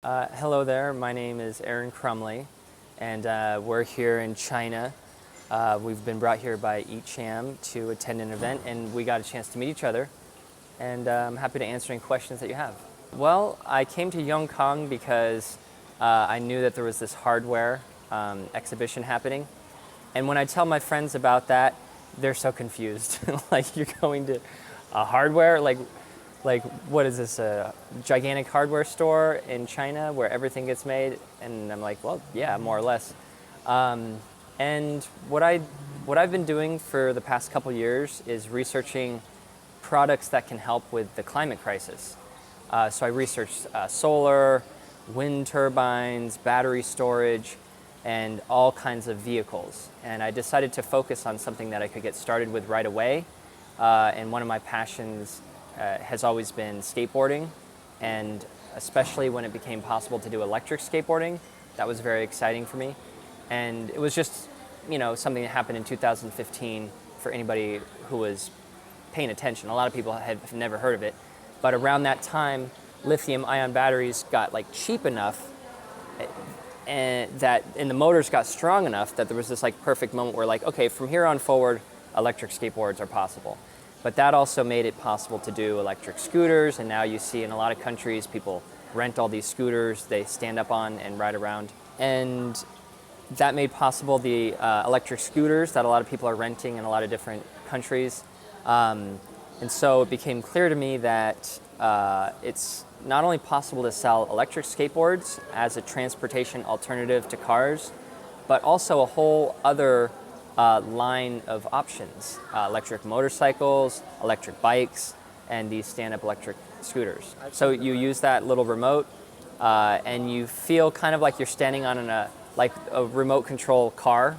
Hello there, my name is Arin Crumley, and we're here in China. We've been brought here by eCham to attend an event, and we got a chance to meet each other, and I'm happy to answer any questions that you have. Well, I came to Kong because I knew that there was this hardware exhibition happening, and when I tell my friends about that, they're so confused. Like, you're going to a hardware? Like, what is this, a gigantic hardware store in China where everything gets made? And I'm like, well, yeah, more or less. And what I've been doing for the past couple years is researching products that can help with the climate crisis. So I researched solar, wind turbines, battery storage, and all kinds of vehicles. And I decided to focus on something that I could get started with right away. And one of my passions has always been skateboarding, and especially when it became possible to do electric skateboarding, that was very exciting for me. And it was just, something that happened in 2015 for anybody who was paying attention. A lot of people have never heard of it, but around that time, lithium-ion batteries got cheap enough, and the motors got strong enough that there was this perfect moment where okay, from here on forward, electric skateboards are possible. But that also made it possible to do electric scooters, and now you see in a lot of countries people rent all these scooters they stand up on and ride around. And that made possible the electric scooters that a lot of people are renting in a lot of different countries. And so it became clear to me that it's not only possible to sell electric skateboards as a transportation alternative to cars, but also a whole other line of options, electric motorcycles, electric bikes, and these stand-up electric scooters. So you use that little remote, and you feel kind of like you're standing on a remote control car,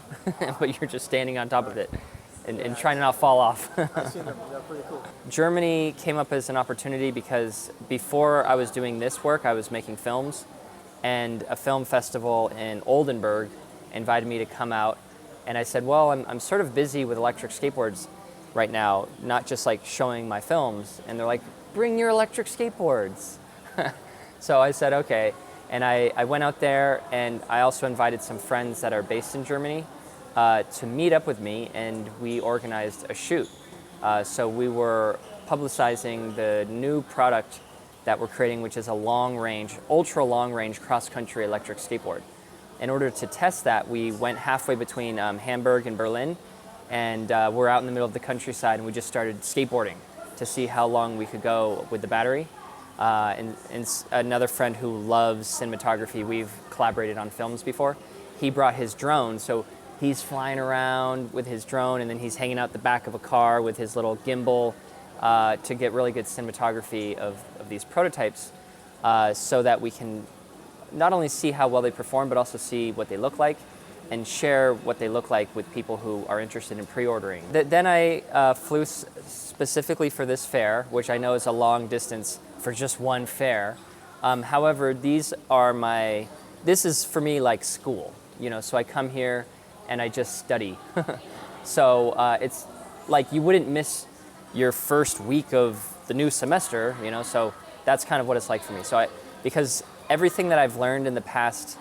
but you're just standing on top of it and trying to not fall off. I've seen them. They're pretty cool. Germany came up as an opportunity because before I was doing this work, I was making films, and a film festival in Oldenburg invited me to come out. And I said, well, I'm sort of busy with electric skateboards right now, not just showing my films. And they're like, bring your electric skateboards. So I said, okay. And I went out there, and I also invited some friends that are based in Germany to meet up with me, and we organized a shoot. So we were publicizing the new product that we're creating, which is a long-range, ultra-long-range cross-country electric skateboard. In order to test that, we went halfway between Hamburg and Berlin, and we're out in the middle of the countryside, and we just started skateboarding to see how long we could go with the battery. And another friend who loves cinematography, we've collaborated on films before, he brought his drone, so he's flying around with his drone, and then he's hanging out the back of a car with his little gimbal to get really good cinematography of these prototypes so that we can not only see how well they perform, but also see what they look like and share what they look like with people who are interested in pre-ordering. Then I flew specifically for this fair, which I know is a long distance for just one fair. However, this is for me like school, so I come here and I just study. So it's like you wouldn't miss your first week of the new semester, so that's kind of what it's like for me. Because everything that I've learned in the past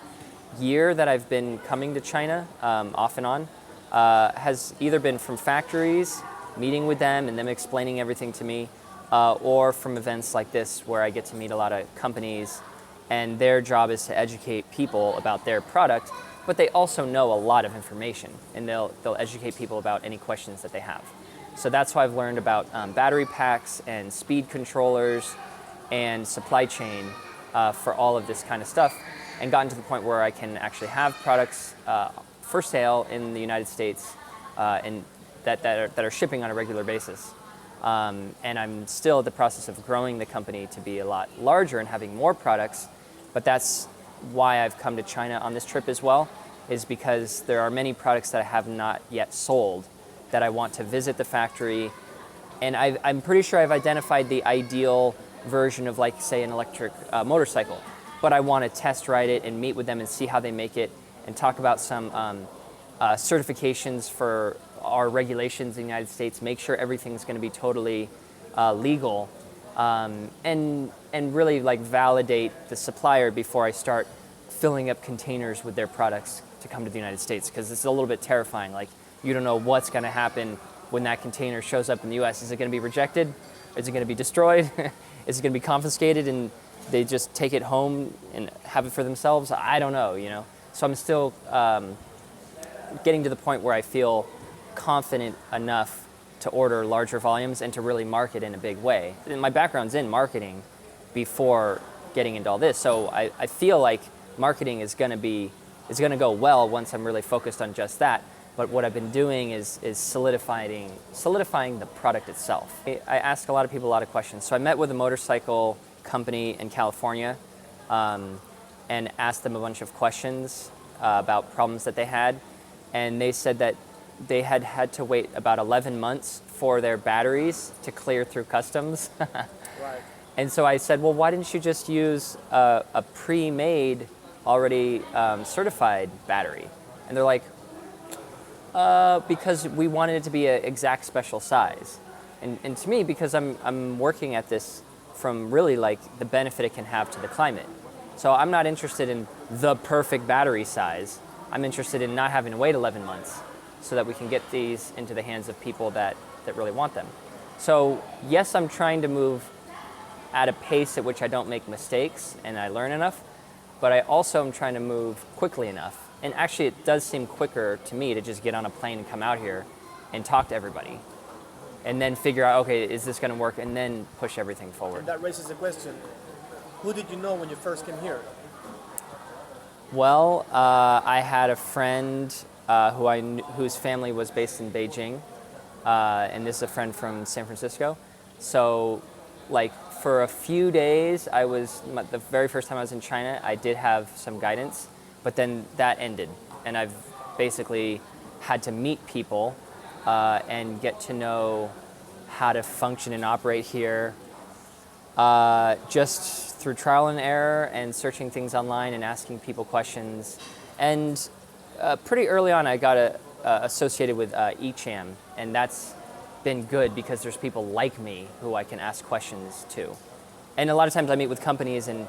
year that I've been coming to China, off and on, has either been from factories, meeting with them and them explaining everything to me, or from events like this where I get to meet a lot of companies, and their job is to educate people about their product, but they also know a lot of information, and they'll educate people about any questions that they have. So that's why I've learned about battery packs and speed controllers and supply chain for all of this kind of stuff, and gotten to the point where I can actually have products for sale in the United States and that are shipping on a regular basis. And I'm still in the process of growing the company to be a lot larger and having more products, but that's why I've come to China on this trip as well, is because there are many products that I have not yet sold that I want to visit the factory, and I'm pretty sure I've identified the ideal version of, say, an electric motorcycle, but I want to test ride it and meet with them and see how they make it, and talk about some certifications for our regulations in the United States, make sure everything's going to be totally legal and really like validate the supplier before I start filling up containers with their products to come to the United States, because it's a little bit terrifying. Like, you don't know what's going to happen when that container shows up in the US. Is it going to be rejected? Is it going to be destroyed? Is it going to be confiscated and they just take it home and have it for themselves? I don't know, you know. So I'm still getting to the point where I feel confident enough to order larger volumes and to really market in a big way. And my background's in marketing before getting into all this, so I feel like marketing is going to go well once I'm really focused on just that. But what I've been doing is solidifying the product itself. I ask a lot of people a lot of questions. So I met with a motorcycle company in California and asked them a bunch of questions about problems that they had. And they said that they had to wait about 11 months for their batteries to clear through customs. Right. And so I said, well, why didn't you just use a pre-made, already certified battery? And they're like, because we wanted it to be an exact special size. And to me, because I'm working at this from really like the benefit it can have to the climate. So I'm not interested in the perfect battery size. I'm interested in not having to wait 11 months so that we can get these into the hands of people that really want them. So yes, I'm trying to move at a pace at which I don't make mistakes and I learn enough, but I also am trying to move quickly enough. And actually it does seem quicker to me to just get on a plane and come out here and talk to everybody and then figure out, okay, is this going to work, and then push everything forward. And that raises the question, who did you know when you first came here? Well, I had a friend whose family was based in Beijing, and this is a friend from San Francisco. So, like, for a few days, the very first time I was in China, I did have some guidance, but then that ended, and I've basically had to meet people and get to know how to function and operate here, just through trial and error and searching things online and asking people questions. And pretty early on, I got associated with eCham, and that's been good because there's people like me who I can ask questions to. And a lot of times I meet with companies, and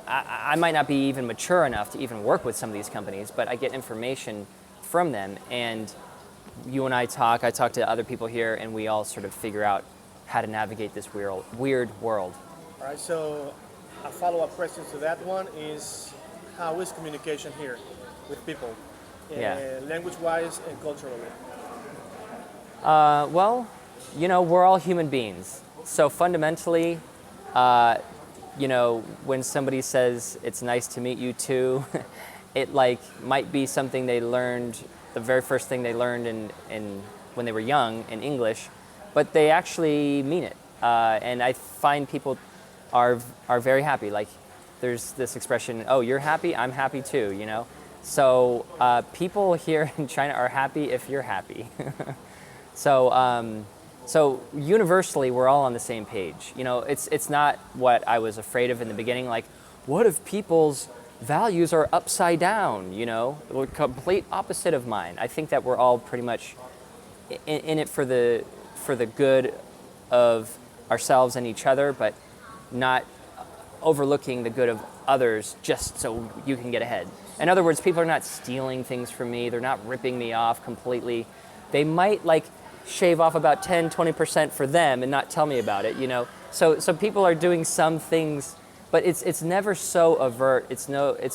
I might not be even mature enough to even work with some of these companies, but I get information from them, and you and I talk to other people here, and we all sort of figure out how to navigate this weird world. All right, so a follow-up question to that one is, how is communication here with people, language-wise and culturally? Well, you know, we're all human beings. So fundamentally, you know, when somebody says it's nice to meet you too, it like might be something they learned, the very first thing they learned in when they were young in English, but they actually mean it. And I find people are very happy. Like, there's this expression, oh, you're happy, I'm happy too, you know? So people here in China are happy if you're happy. So universally, we're all on the same page. You know, it's not what I was afraid of in the beginning. Like, what if people's values are upside down? You know, the complete opposite of mine. I think that we're all pretty much in it for the good of ourselves and each other, but not overlooking the good of others just so you can get ahead. In other words, people are not stealing things from me. They're not ripping me off completely. They might like shave off about 10-20% for them and not tell me about it, you know. So people are doing some things, but it's never so overt. It's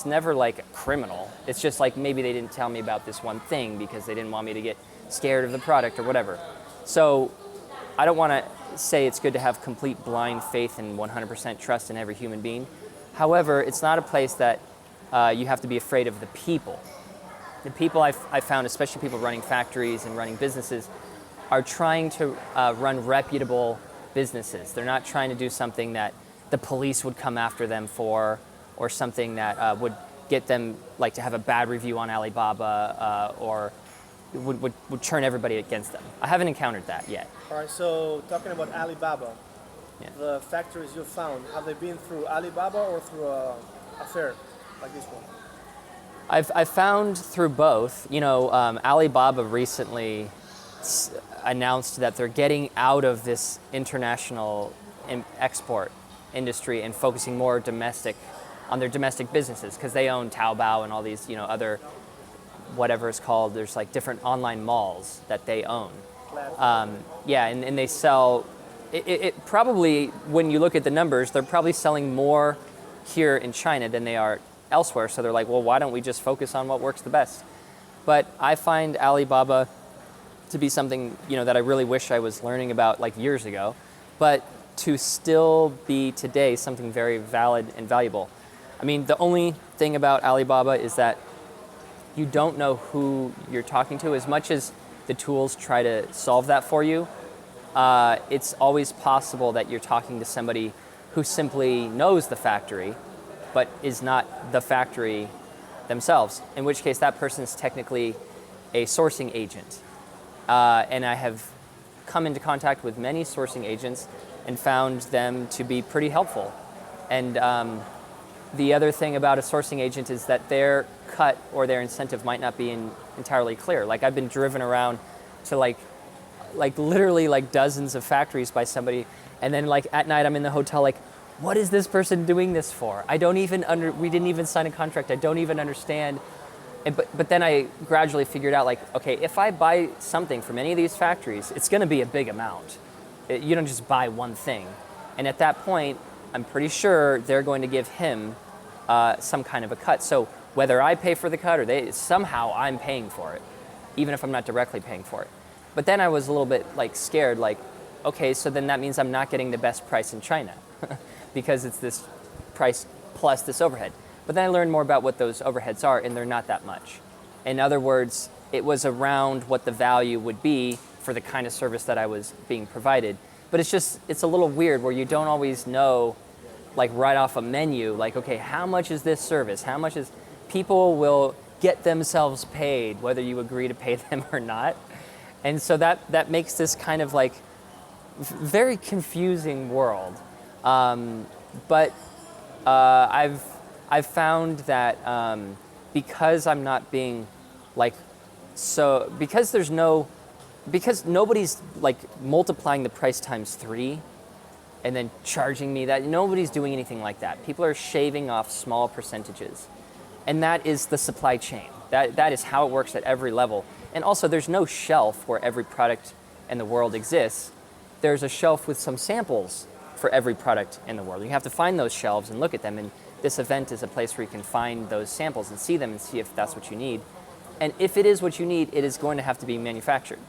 never like criminal. It's just like maybe they didn't tell me about this one thing because they didn't want me to get scared of the product or whatever. So I don't want to say it's good to have complete blind faith and 100% trust in every human being. However, it's not a place that you have to be afraid of the people. The people I found, especially people running factories and running businesses, are trying to run reputable businesses. They're not trying to do something that the police would come after them for, or something that would get them like to have a bad review on Alibaba, or would turn everybody against them. I haven't encountered that yet. All right, so talking about Alibaba, the factories you found, have they been through Alibaba or through a fair like this one? I've found through both. You know, Alibaba recently announced that they're getting out of this international export industry and focusing more domestic on their domestic businesses, because they own Taobao and all these, other, whatever it's called, there's like different online malls that they own. And they sell, it probably, when you look at the numbers, they're probably selling more here in China than they are elsewhere. So they're like, well, why don't we just focus on what works the best? But I find Alibaba to be something, that I really wish I was learning about like years ago, but to still be today something very valid and valuable. I mean, the only thing about Alibaba is that you don't know who you're talking to. As much as the tools try to solve that for you, it's always possible that you're talking to somebody who simply knows the factory, but is not the factory themselves, in which case that person is technically a sourcing agent. And I have come into contact with many sourcing agents and found them to be pretty helpful. And the other thing about a sourcing agent is that their cut or their incentive might not be entirely clear. Like, I've been driven around to like literally like dozens of factories by somebody, and then like at night I'm in the hotel like, what is this person doing this for? I don't even we didn't even sign a contract. I don't even understand. But then I gradually figured out, like, okay, if I buy something from any of these factories, it's going to be a big amount. You don't just buy one thing. And at that point, I'm pretty sure they're going to give him some kind of a cut. So whether I pay for the cut or somehow I'm paying for it, even if I'm not directly paying for it. But then I was a little bit like scared, like, okay, so then that means I'm not getting the best price in China because it's this price plus this overhead. But then I learned more about what those overheads are, and they're not that much. In other words, it was around what the value would be for the kind of service that I was being provided. But it's a little weird where you don't always know, like right off a menu, like, okay, how much is this service? How much is, people will get themselves paid, whether you agree to pay them or not. And so that makes this kind of like very confusing world. But I've found that because I'm not being like, so, because nobody's like multiplying the price times 3 and then charging me that, nobody's doing anything like that. People are shaving off small percentages. And that is the supply chain. That is how it works at every level. And also, there's no shelf where every product in the world exists. There's a shelf with some samples for every product in the world. You have to find those shelves and look at them. And this event is a place where you can find those samples and see them and see if that's what you need. And if it is what you need, it is going to have to be manufactured.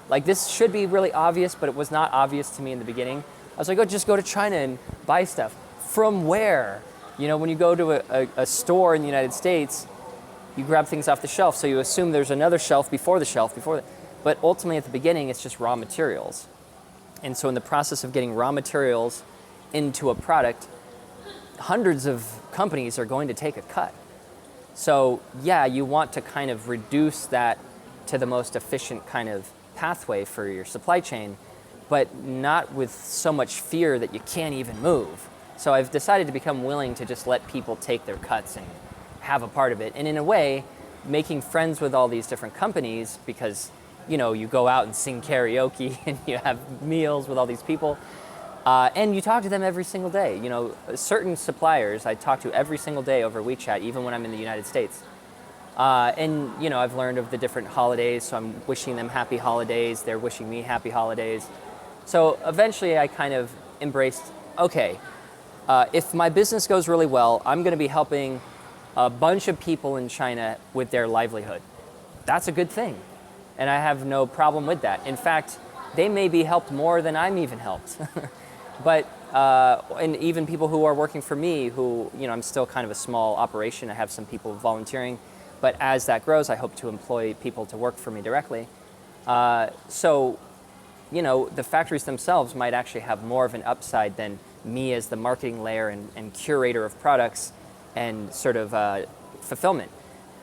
Like, this should be really obvious, but it was not obvious to me in the beginning. I was like, oh, just go to China and buy stuff. From where? When you go to a store in the United States, you grab things off the shelf, so you assume there's another shelf before the shelf, but ultimately at the beginning, it's just raw materials. And so in the process of getting raw materials into a product, hundreds of companies are going to take a cut. So yeah, you want to kind of reduce that to the most efficient kind of pathway for your supply chain, but not with so much fear that you can't even move. So I've decided to become willing to just let people take their cuts and have a part of it. And in a way, making friends with all these different companies, because you go out and sing karaoke and you have meals with all these people, and you talk to them every single day. Certain suppliers I talk to every single day over WeChat, even when I'm in the United States. And I've learned of the different holidays, so I'm wishing them happy holidays. They're wishing me happy holidays. So eventually I kind of embraced, okay, if my business goes really well, I'm going to be helping a bunch of people in China with their livelihood. That's a good thing. And I have no problem with that. In fact, they may be helped more than I'm even helped. But, and even people who are working for me who, I'm still kind of a small operation. I have some people volunteering. But as that grows, I hope to employ people to work for me directly. So, the factories themselves might actually have more of an upside than me as the marketing layer and curator of products and sort of fulfillment.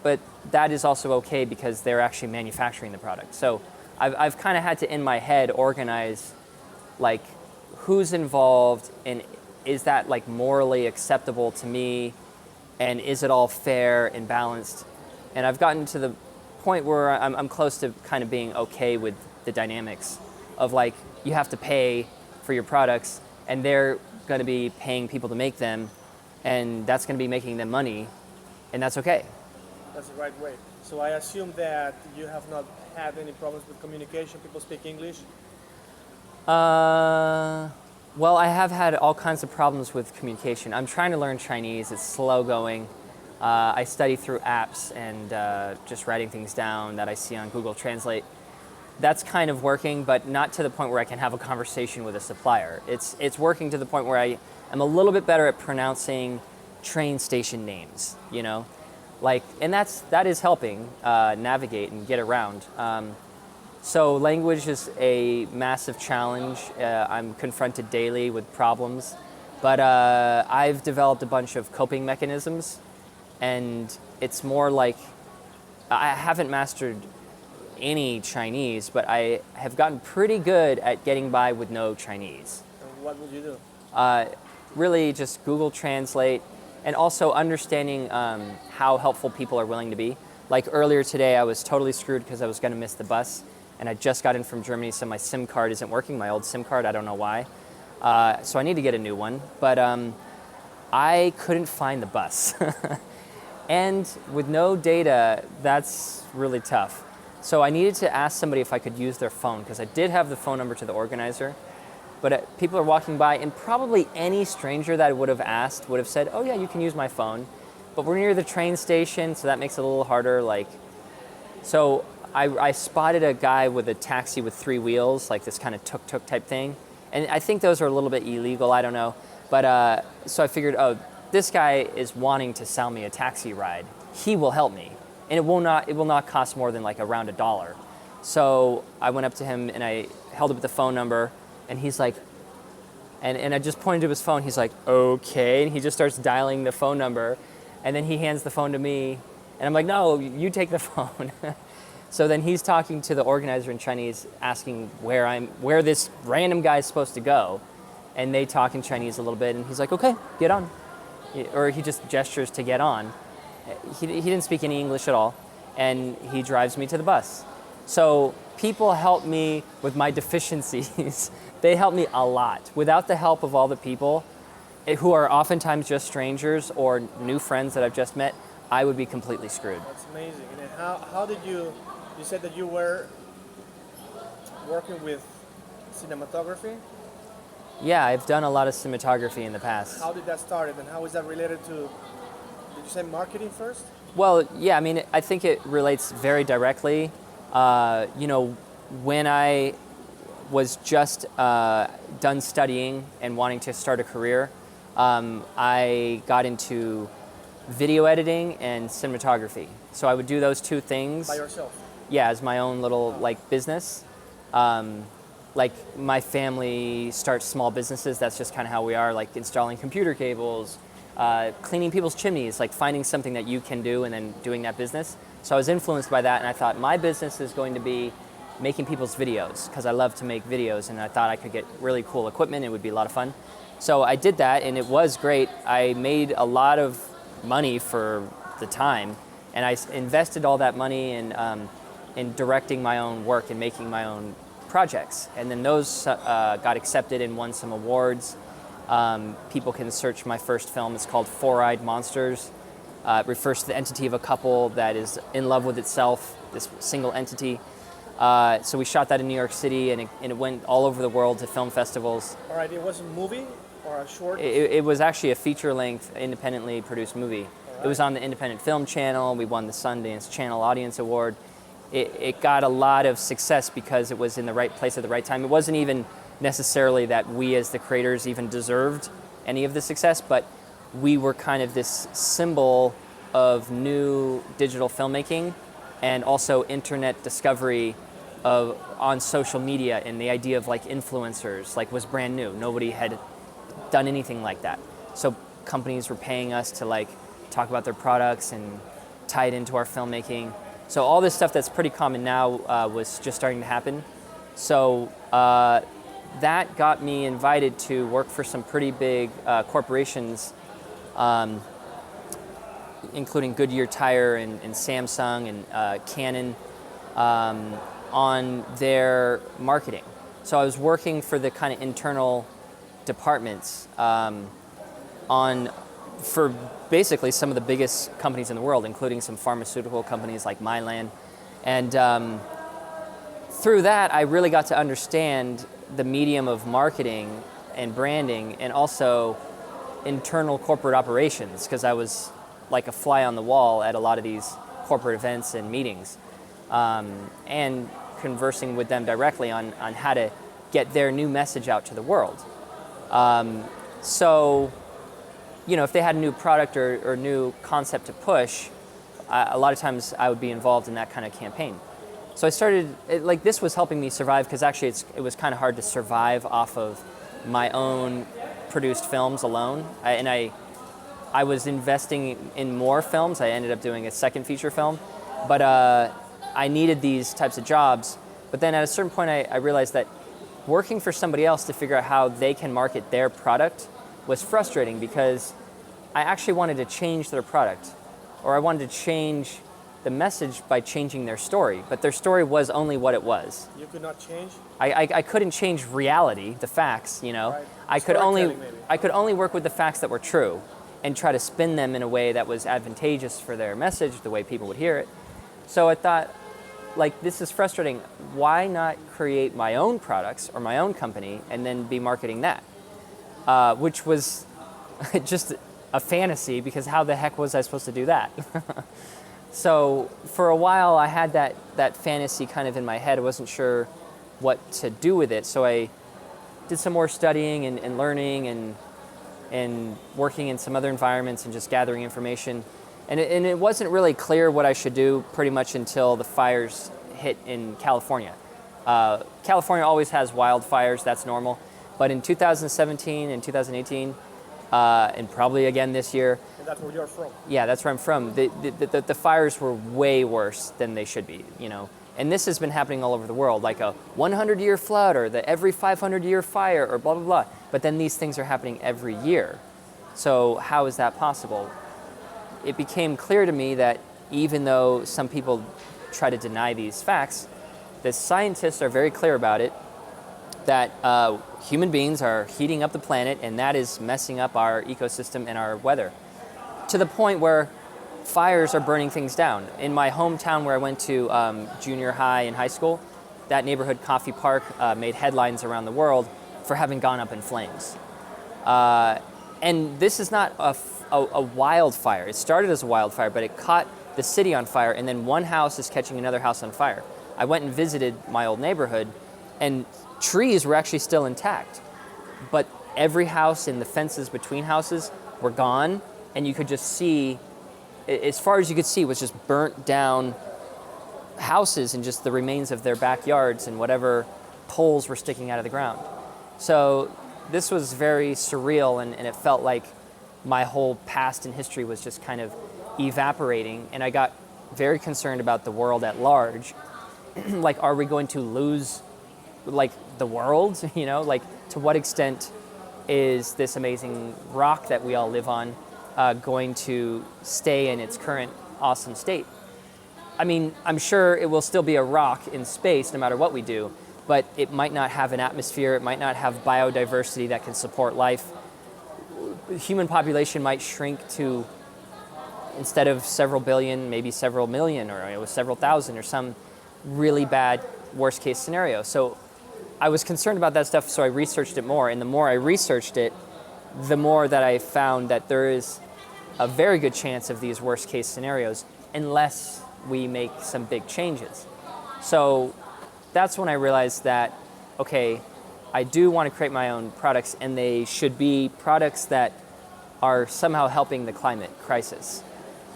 But that is also okay because they're actually manufacturing the product. So I've kind of had to, in my head, organize like who's involved and is that like morally acceptable to me and is it all fair and balanced? And I've gotten to the point where I'm close to kind of being okay with the dynamics of like you have to pay for your products and they're going to be paying people to make them, and that's going to be making them money, and that's okay. That's the right way. So I assume that you have not had any problems with communication. People speak English. Well, I have had all kinds of problems with communication. I'm trying to learn Chinese. It's slow going. I study through apps and just writing things down that I see on Google Translate. That's kind of working, but not to the point where I can have a conversation with a supplier. It's working to the point where I am a little bit better at pronouncing train station names, you know? And that is helping navigate and get around. So language is a massive challenge. I'm confronted daily with problems, but I've developed a bunch of coping mechanisms, and it's more like I haven't mastered any Chinese, but I have gotten pretty good at getting by with no Chinese. And what would you do? Really just Google Translate, and also understanding how helpful people are willing to be. Like earlier today, I was totally screwed because I was going to miss the bus, and I just got in from Germany, so my SIM card isn't working, my old SIM card, I don't know why. So I need to get a new one, but I couldn't find the bus. And with no data, that's really tough. So I needed to ask somebody if I could use their phone, because I did have the phone number to the organizer, but people are walking by, and probably any stranger that I would have asked would have said, oh yeah, you can use my phone. But we're near the train station, so that makes it a little harder. So I spotted a guy with a taxi with 3 wheels, like this kind of tuk-tuk type thing. And I think those are a little bit illegal, I don't know. But so I figured, oh, this guy is wanting to sell me a taxi ride. He will help me. And it will not cost more than like around $1. So I went up to him and I held up the phone number, and he's like, and I just pointed to his phone. He's like, okay. And he just starts dialing the phone number, and then he hands the phone to me, and I'm like, no, you take the phone. So then he's talking to the organizer in Chinese, asking where this random guy is supposed to go, and they talk in Chinese a little bit, and he's like, okay, get on. Or he just gestures to get on. He didn't speak any English at all, and he drives me to the bus. So people help me with my deficiencies. They help me a lot. Without the help of all the people who are oftentimes just strangers or new friends that I've just met, I would be completely screwed. That's amazing. And how did you said that you were working with cinematography? Yeah, I've done a lot of cinematography in the past. How did that start, and how is that related to, did you say marketing first? Well, yeah, I mean, I think it relates very directly. When I was just done studying and wanting to start a career, I got into video editing and cinematography. So I would do those 2 things. By yourself? Yeah, as my own little business. My family starts small businesses. That's just kind of how we are, like installing computer cables, cleaning people's chimneys, like finding something that you can do and then doing that business. So I was influenced by that, and I thought my business is going to be making people's videos, because I love to make videos, and I thought I could get really cool equipment. It would be a lot of fun. So I did that, and it was great. I made a lot of money for the time, and I invested all that money in directing my own work and making my own projects. And then those got accepted and won some awards. People can search my first film. It's called Four-Eyed Monsters. It refers to the entity of a couple that is in love with itself, this single entity. So we shot that in New York City, and it went all over the world to film festivals. All right, it was a movie or a short? It was actually a feature-length, independently produced movie. Right. It was on the Independent Film Channel. We won the Sundance Channel Audience Award. It got a lot of success because it was in the right place at the right time. It wasn't even necessarily that we as the creators even deserved any of the success, but we were kind of this symbol of new digital filmmaking and also internet discovery on social media, and the idea of influencers was brand new. Nobody had done anything like that. So companies were paying us to talk about their products and tie it into our filmmaking. So all this stuff that's pretty common now was just starting to happen. So that got me invited to work for some pretty big corporations, including Goodyear Tire and Samsung and Canon, on their marketing. So I was working for the kind of internal departments for basically some of the biggest companies in the world, including some pharmaceutical companies like Mylan. And through that, I really got to understand the medium of marketing and branding, and also internal corporate operations, because I was like a fly on the wall at a lot of these corporate events and meetings, and conversing with them directly on how to get their new message out to the world. So, if they had a new product or new concept to push, a lot of times I would be involved in that kind of campaign. So I started, this was helping me survive, because actually it was kind of hard to survive off of my own produced films alone. I was investing in more films. I ended up doing a second feature film, but I needed these types of jobs. But then at a certain point, I realized that working for somebody else to figure out how they can market their product was frustrating, because I actually wanted to change their product, or I wanted to change the message by changing their story, but their story was only what it was. You could not change? I couldn't change reality, the facts, Right. I could only work with the facts that were true and try to spin them in a way that was advantageous for their message, the way people would hear it. So I thought, this is frustrating. Why not create my own products or my own company and then be marketing that? Which was just a fantasy, because how the heck was I supposed to do that? So for a while I had that fantasy kind of in my head. I wasn't sure what to do with it. So I did some more studying and learning and working in some other environments and just gathering information. And it wasn't really clear what I should do pretty much until the fires hit in California. California always has wildfires, that's normal. But in 2017 and 2018, and probably again this year. And that's where you're from? Yeah, that's where I'm from. The fires were way worse than they should be, And this has been happening all over the world, like a 100-year flood or the every 500-year fire or blah, blah, blah. But then these things are happening every year. So how is that possible? It became clear to me that even though some people try to deny these facts, the scientists are very clear about it, that human beings are heating up the planet, and that is messing up our ecosystem and our weather, to the point where fires are burning things down. In my hometown where I went to junior high and high school, that neighborhood, Coffey Park, made headlines around the world for having gone up in flames. And this is not a wildfire. It started as a wildfire, but it caught the city on fire, and then one house is catching another house on fire. I went and visited my old neighborhood, and trees were actually still intact, but every house and the fences between houses were gone, and you could just see, as far as you could see, was just burnt down houses and just the remains of their backyards and whatever poles were sticking out of the ground. So this was very surreal, and it felt like my whole past and history was just kind of evaporating, and I got very concerned about the world at large. Are we going to lose the world, to what extent is this amazing rock that we all live on going to stay in its current awesome state? I mean, I'm sure it will still be a rock in space no matter what we do, but it might not have an atmosphere, it might not have biodiversity that can support life. Human population might shrink to, instead of several billion, maybe several million, or several thousand, or some really bad worst case scenario. So I was concerned about that stuff, so I researched it more, and the more I researched it, the more that I found that there is a very good chance of these worst case scenarios unless we make some big changes. So that's when I realized that, okay, I do want to create my own products, and they should be products that are somehow helping the climate crisis.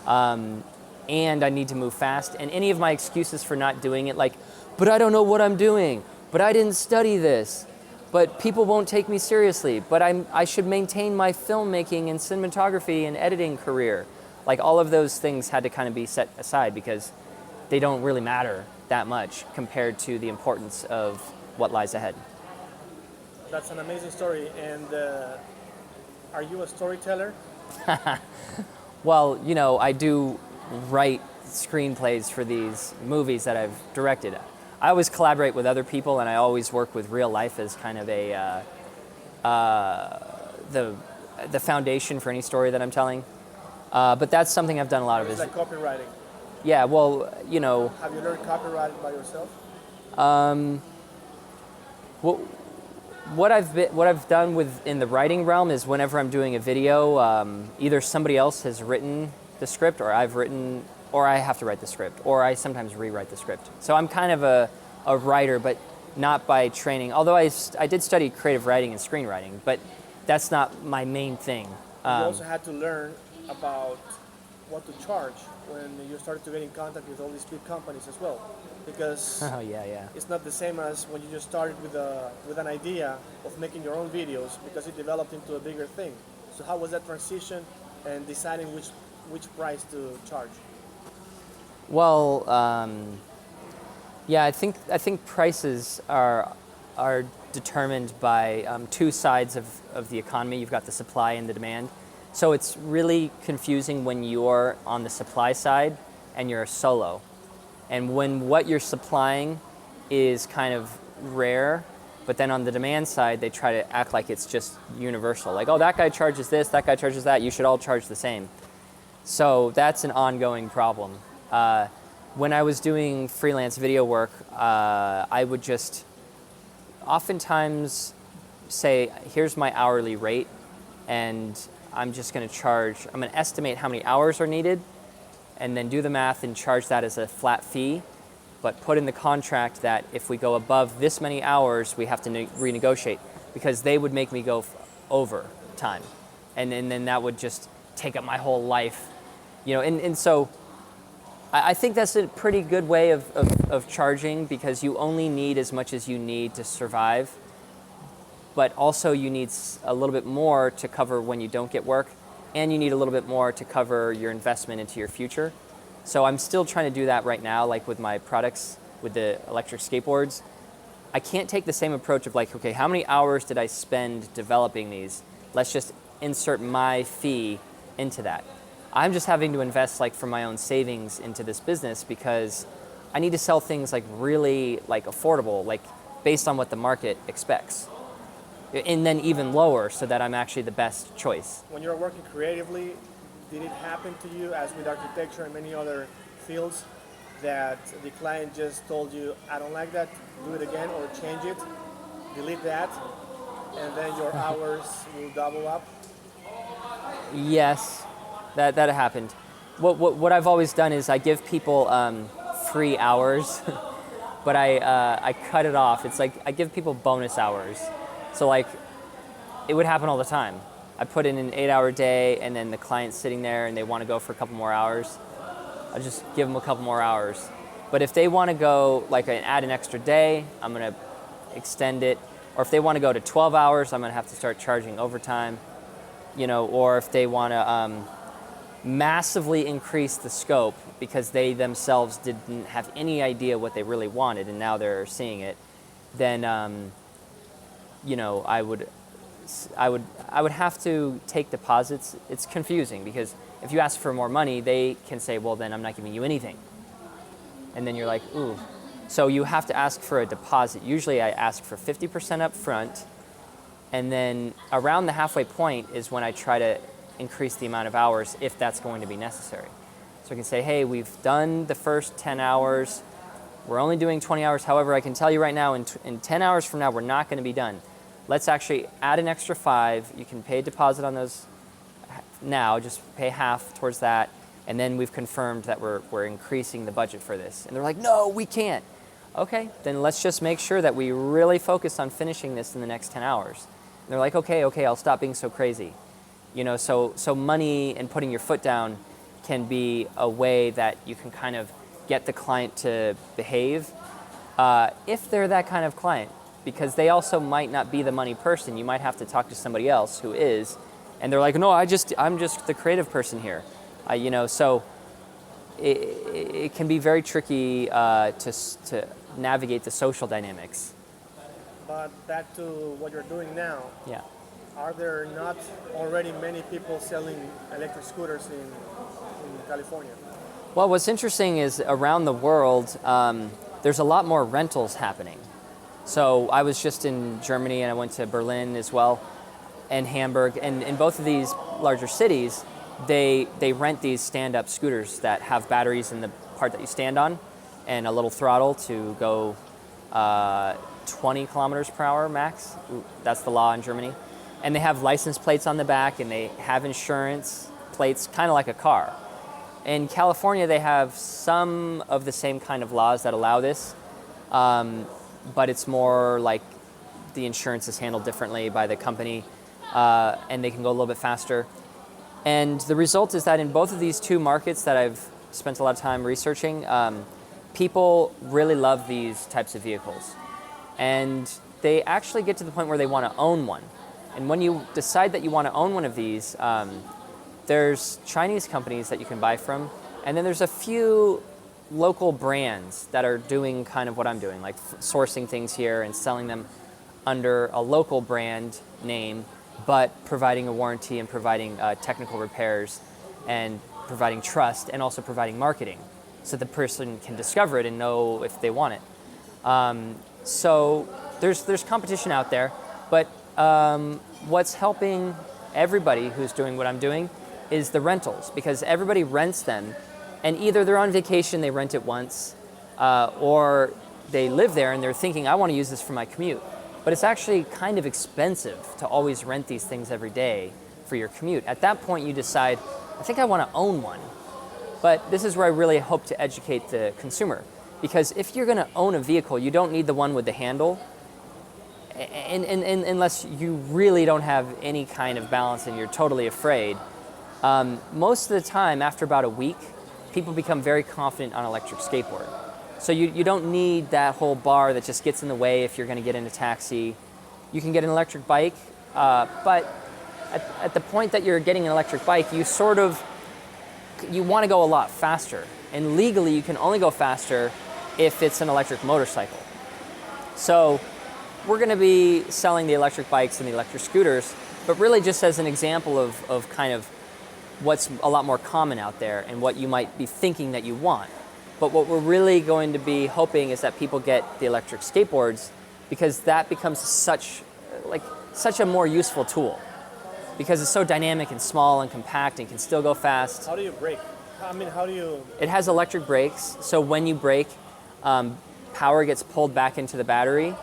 And I need to move fast, and any of my excuses for not doing it, but I don't know what I'm doing, but I didn't study this, but people won't take me seriously, but I should maintain my filmmaking and cinematography and editing career. All of those things had to kind of be set aside, because they don't really matter that much compared to the importance of what lies ahead. That's an amazing story. And are you a storyteller? Well, I do write screenplays for these movies that I've directed. I always collaborate with other people, and I always work with real life as kind of the foundation for any story that I'm telling. But that's something I've done a lot of. It's like copywriting. Yeah, well, you know. Have you learned copywriting by yourself? Well, what I've done in the writing realm is whenever I'm doing a video, either somebody else has written the script, or I've written, or I have to write the script, or I sometimes rewrite the script. So I'm kind of a writer, but not by training. Although I did study creative writing and screenwriting, but that's not my main thing. You also had to learn about what to charge when you started to get in contact with all these big companies as well, because it's not the same as when you just started with an idea of making your own videos, because it developed into a bigger thing. So how was that transition and deciding which price to charge? Well, yeah, I think prices are determined by two sides of the economy. You've got the supply and the demand. So it's really confusing when you're on the supply side and you're a solo. And when what you're supplying is kind of rare, but then on the demand side, they try to act like it's just universal. Like, oh, that guy charges this, that guy charges that, you should all charge the same. So that's an ongoing problem. When I was doing freelance video work, I would just oftentimes say, here's my hourly rate, and I'm just going to estimate how many hours are needed, and then do the math and charge that as a flat fee, but put in the contract that if we go above this many hours, we have to renegotiate, because they would make me go over time. And then that would just take up my whole life. You know, and so I think that's a pretty good way of charging, because you only need as much as you need to survive, but also you need a little bit more to cover when you don't get work, and you need a little bit more to cover your investment into your future. So I'm still trying to do that right now, like with my products, with the electric skateboards. I can't take the same approach of like, okay, how many hours did I spend developing these? Let's just insert my fee into that. I'm just having to invest like from my own savings into this business, because I need to sell things like really like affordable, like based on what the market expects. And then even lower, so that I'm actually the best choice. When you're working creatively, did it happen to you, as with architecture and many other fields, that the client just told you, I don't like that, do it again, or change it, delete that, and then your hours will double up? Yes, that happened. What I've always done is I give people free hours, but I cut it off. It's like I give people bonus hours. So like, it would happen all the time. I put in an 8-hour day, and then the client's sitting there and they want to go for a couple more hours. I just give them a couple more hours. But if they want to go like add an extra day, I'm going to extend it. Or if they want to go to 12 hours, I'm going to have to start charging overtime. You know, or if they want to massively increase the scope because they themselves didn't have any idea what they really wanted, and now they're seeing it, then you know, I would have to take deposits. It's confusing, because if you ask for more money, they can say, well, then I'm not giving you anything. And then you're like, ooh. So you have to ask for a deposit. Usually I ask for 50% up front, and then around the halfway point is when I try to increase the amount of hours, if that's going to be necessary. So I can say, hey, we've done the first 10 hours. We're only doing 20 hours. However, I can tell you right now, in 10 hours from now, we're not going to be done. Let's actually add an extra 5. You can pay a deposit on those now, just pay half towards that, and then we've confirmed that we're increasing the budget for this. And they're like, no, we can't. Okay, then let's just make sure that we really focus on finishing this in the next 10 hours. And they're like, okay, I'll stop being so crazy. You know, so money and putting your foot down can be a way that you can kind of get the client to behave, if they're that kind of client. Because they also might not be the money person. You might have to talk to somebody else who is, and they're like, no, I'm just the creative person here. You know, so it can be very tricky to navigate the social dynamics. But back to what you're doing now. Yeah. Are there not already many people selling electric scooters in California? Well, what's interesting is around the world, there's a lot more rentals happening. So I was just in Germany, and I went to Berlin as well. and Hamburg, and in both of these larger cities, they rent these stand-up scooters that have batteries in the part that you stand on and a little throttle to go 20 kilometers per hour max. That's the law in Germany. And they have license plates on the back, and they have insurance plates, kind of like a car. In California, they have some of the same kind of laws that allow this, but it's more like the insurance is handled differently by the company, and they can go a little bit faster. And the result is that in both of these two markets that I've spent a lot of time researching, people really love these types of vehicles. And they actually get to the point where they want to own one. And when you decide that you want to own one of these, there's Chinese companies that you can buy from, and then there's a few local brands that are doing kind of what I'm doing, like sourcing things here and selling them under a local brand name, but providing a warranty and providing technical repairs and providing trust and also providing marketing so the person can discover it and know if they want it. So there's competition out there, but what's helping everybody who's doing what I'm doing is the rentals, because everybody rents them, and either they're on vacation, they rent it once, or they live there and they're thinking, I want to use this for my commute. But it's actually kind of expensive to always rent these things every day for your commute. At that point, you decide, I think I want to own one. But this is where I really hope to educate the consumer, because if you're going to own a vehicle, you don't need the one with the handle, and unless you really don't have any kind of balance and you're totally afraid. Most of the time, after about a week, people become very confident on electric skateboard. So you don't need that whole bar that just gets in the way if you're going to get in a taxi. You can get an electric bike, but at the point that you're getting an electric bike, you want to go a lot faster. And legally, you can only go faster if it's an electric motorcycle. So we're going to be selling the electric bikes and the electric scooters, but really just as an example of kind of what's a lot more common out there and what you might be thinking that you want. But what we're really going to be hoping is that people get the electric skateboards, because that becomes such a more useful tool, because it's so dynamic and small and compact and can still go fast. How do you brake? How do you... It has electric brakes, so when you brake, power gets pulled back into the battery,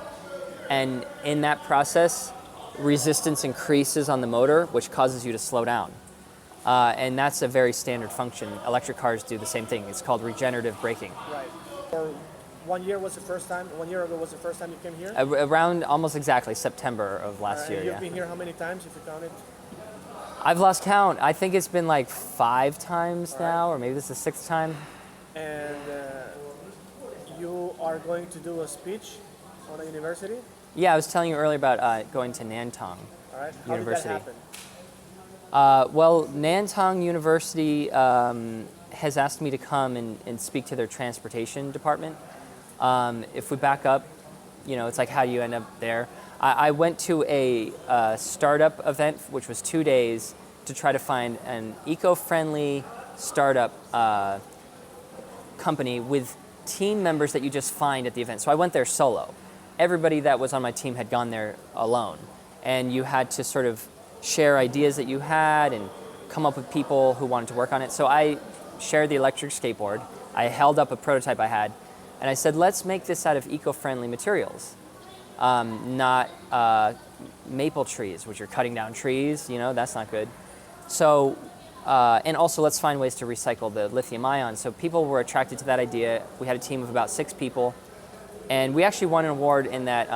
and in that process, resistance increases on the motor, which causes you to slow down. And that's a very standard function. Electric cars do the same thing. It's called regenerative braking. Right. Or 1 year was the first time, 1 year ago was the first time you came here? Around almost exactly September of last year, You've been here how many times, if you counted? I've lost count. I think it's been like 5 times now, or maybe this is the 6th time. And you are going to do a speech on a university? Yeah, I was telling you earlier about going to Nantong All right. How University. did that happen? Well, Nantong University has asked me to come and speak to their transportation department. If we back up, it's like, how do you end up there? I went to a startup event, which was 2 days, to try to find an eco-friendly startup company with team members that you just find at the event. So I went there solo. Everybody that was on my team had gone there alone. And you had to sort of share ideas that you had and come up with people who wanted to work on it. So I shared the electric skateboard. I held up a prototype I had, and I said, let's make this out of eco-friendly materials, not maple trees, which are cutting down trees. That's not good. So, and also let's find ways to recycle the lithium ion. So people were attracted to that idea. We had a team of about 6 people, and we actually won an award in that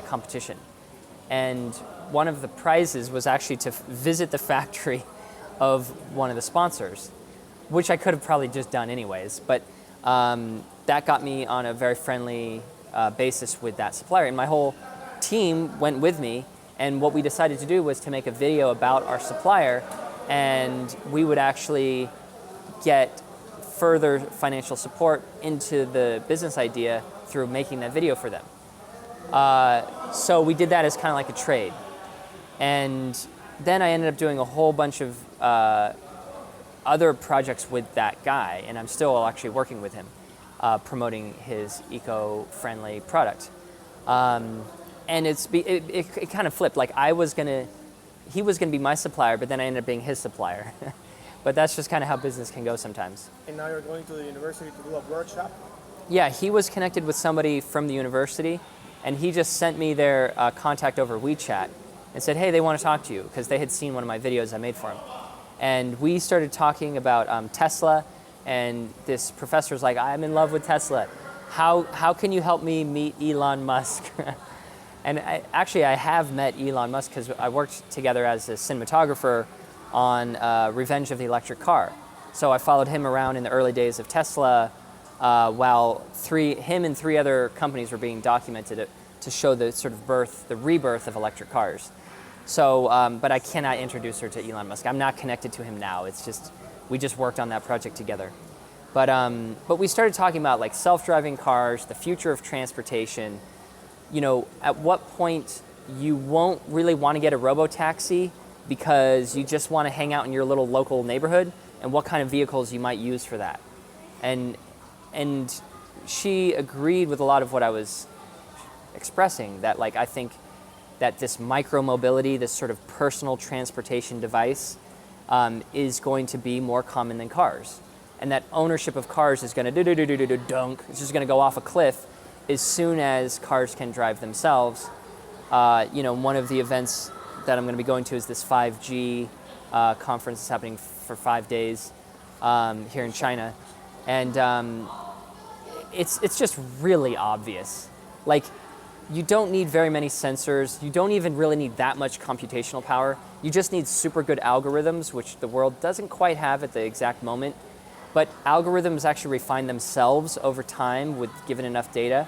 competition. And one of the prizes was actually to visit the factory of one of the sponsors, which I could have probably just done anyways. But that got me on a very friendly basis with that supplier. And my whole team went with me. And what we decided to do was to make a video about our supplier, and we would actually get further financial support into the business idea through making that video for them. So we did that as kind of like a trade. And then I ended up doing a whole bunch of other projects with that guy, and I'm still actually working with him, promoting his eco-friendly product. And it kind of flipped. Like, I was going to he was going to be my supplier, but then I ended up being his supplier. But that's just kind of how business can go sometimes. And now you're going to the university to do a workshop? Yeah, he was connected with somebody from the university, and he just sent me their contact over WeChat and said, hey, they want to talk to you, because they had seen one of my videos I made for him. And we started talking about Tesla, and this professor's like, I'm in love with Tesla. How can you help me meet Elon Musk? And I have met Elon Musk because I worked together as a cinematographer on Revenge of the Electric Car. So I followed him around in the early days of Tesla while him and three other companies were being documented to show the sort of the rebirth of electric cars. So, but I cannot introduce her to Elon Musk. I'm not connected to him now. It's just, we just worked on that project together. But we started talking about like self-driving cars, the future of transportation. You know, at what point you won't really want to get a robo-taxi because you just want to hang out in your little local neighborhood, and what kind of vehicles you might use for that. And she agreed with a lot of what I was expressing, that like I think that this micro-mobility, this sort of personal transportation device is going to be more common than cars. And that ownership of cars is going to dunk, it's just going to go off a cliff as soon as cars can drive themselves. You know, one of the events that I'm going to be going to is this 5G conference that's happening for 5 days here in China. And it's just really obvious. Like, you don't need very many sensors. You don't even really need that much computational power. You just need super good algorithms, which the world doesn't quite have at the exact moment. But algorithms actually refine themselves over time with given enough data.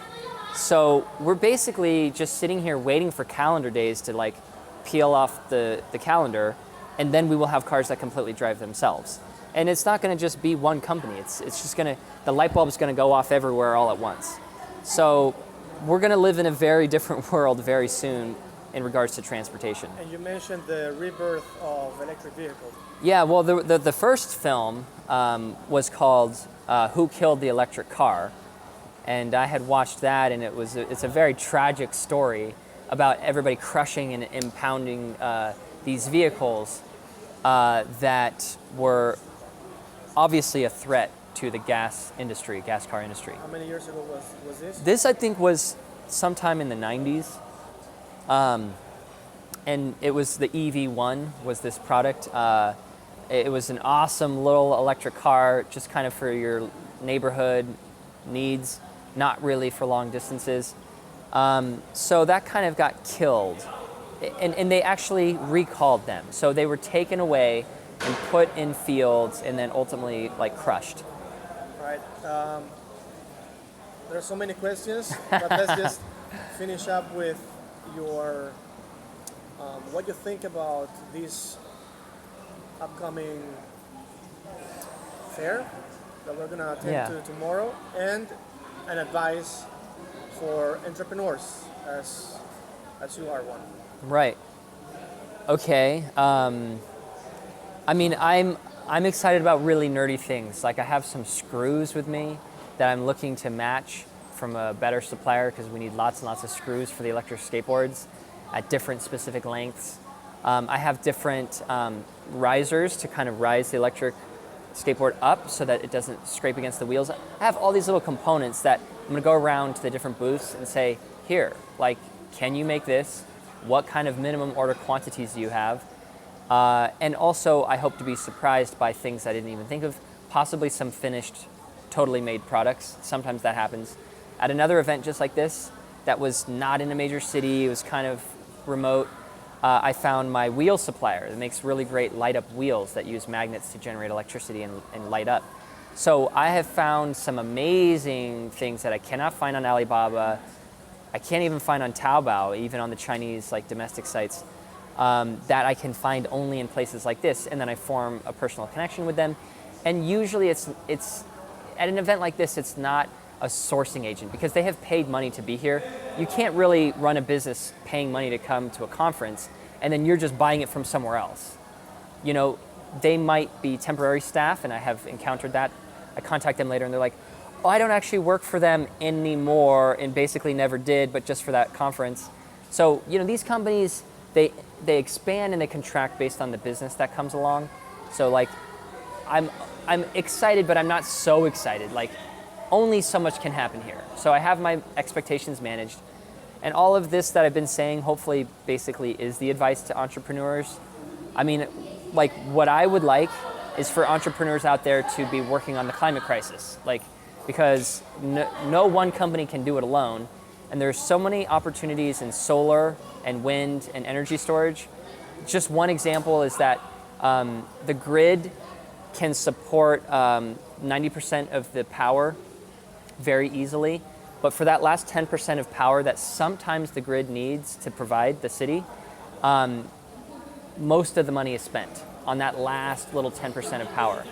So we're basically just sitting here waiting for calendar days to like peel off the calendar, and then we will have cars that completely drive themselves. And it's not going to just be one company. It's just going to, the light bulb is going to go off everywhere all at once. So we're going to live in a very different world very soon in regards to transportation. And you mentioned the rebirth of electric vehicles. Yeah, well, the first film was called Who Killed the Electric Car? And I had watched that, and it's a very tragic story about everybody crushing and impounding these vehicles that were obviously a threat to the gas car industry. How many years ago was this? This, I think, was sometime in the 90s. And it was the EV1 was this product. It was an awesome little electric car, just kind of for your neighborhood needs, not really for long distances. So that kind of got killed. And they actually recalled them. So they were taken away and put in fields and then ultimately like crushed. All right. There are so many questions, but let's just finish up with your what you think about this upcoming fair that we're gonna attend to tomorrow, and an advice for entrepreneurs as you are one. Right. Okay. I mean, I'm excited about really nerdy things. Like I have some screws with me that I'm looking to match from a better supplier because we need lots and lots of screws for the electric skateboards at different specific lengths. I have different risers to kind of rise the electric skateboard up so that it doesn't scrape against the wheels. I have all these little components that I'm gonna go around to the different booths and say, here, like, can you make this? What kind of minimum order quantities do you have? And also, I hope to be surprised by things I didn't even think of, possibly some finished, totally made products. Sometimes that happens. At another event just like this, that was not in a major city, it was kind of remote, I found my wheel supplier that makes really great light-up wheels that use magnets to generate electricity and light up. So I have found some amazing things that I cannot find on Alibaba. I can't even find on Taobao, even on the Chinese like domestic sites, that I can find only in places like this, and then I form a personal connection with them. And usually it's at an event like this, it's not a sourcing agent because they have paid money to be here. You can't really run a business paying money to come to a conference and then you're just buying it from somewhere else. You know, they might be temporary staff, and I have encountered that. I contact them later and they're like, oh, I don't actually work for them anymore and basically never did, but just for that conference. So, you know, these companies, they expand and they contract based on the business that comes along. So like, I'm excited, but I'm not so excited. Like, only so much can happen here. So I have my expectations managed. And all of this that I've been saying, hopefully, basically is the advice to entrepreneurs. I mean, like, what I would like is for entrepreneurs out there to be working on the climate crisis. Like, because no one company can do it alone. And there's so many opportunities in solar and wind and energy storage. Just one example is that the grid can support 90% of the power very easily. But for that last 10% of power that sometimes the grid needs to provide the city, most of the money is spent on that last little 10% of power.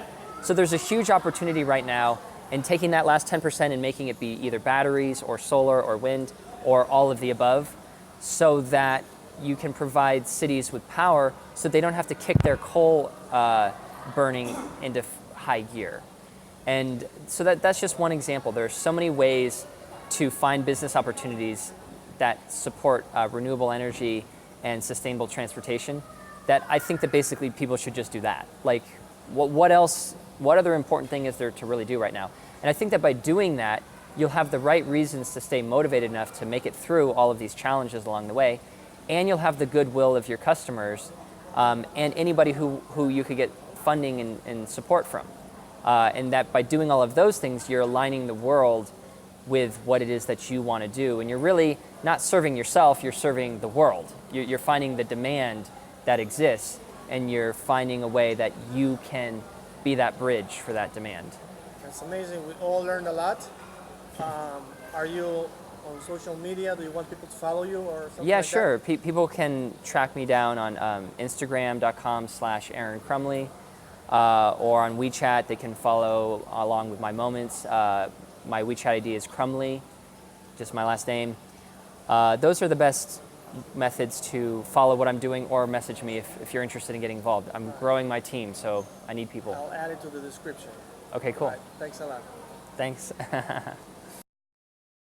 So there's a huge opportunity right now in taking that last 10% and making it be either batteries or solar or wind or all of the above, so that you can provide cities with power so they don't have to kick their coal burning into high gear. And so that's just one example. There are so many ways to find business opportunities that support renewable energy and sustainable transportation that I think that basically people should just do that. Like, what else, what other important thing is there to really do right now? And I think that by doing that, you'll have the right reasons to stay motivated enough to make it through all of these challenges along the way, and you'll have the goodwill of your customers and anybody who you could get funding and support from. And that by doing all of those things, you're aligning the world with what it is that you want to do. And you're really not serving yourself, you're serving the world. You're finding the demand that exists, and you're finding a way that you can be that bridge for that demand. That's amazing. We all learned a lot. Are you on social media? Do you want people to follow you or something Yeah, like sure. that? People can track me down on Instagram.com/Arin Crumley, or on WeChat. They can follow along with my moments. My WeChat ID is Crumley, just my last name. Those are the best methods to follow what I'm doing, or message me if you're interested in getting involved. I'm growing my team, so I need people. I'll add it to the description. Okay, cool. All right. Thanks a lot. Thanks.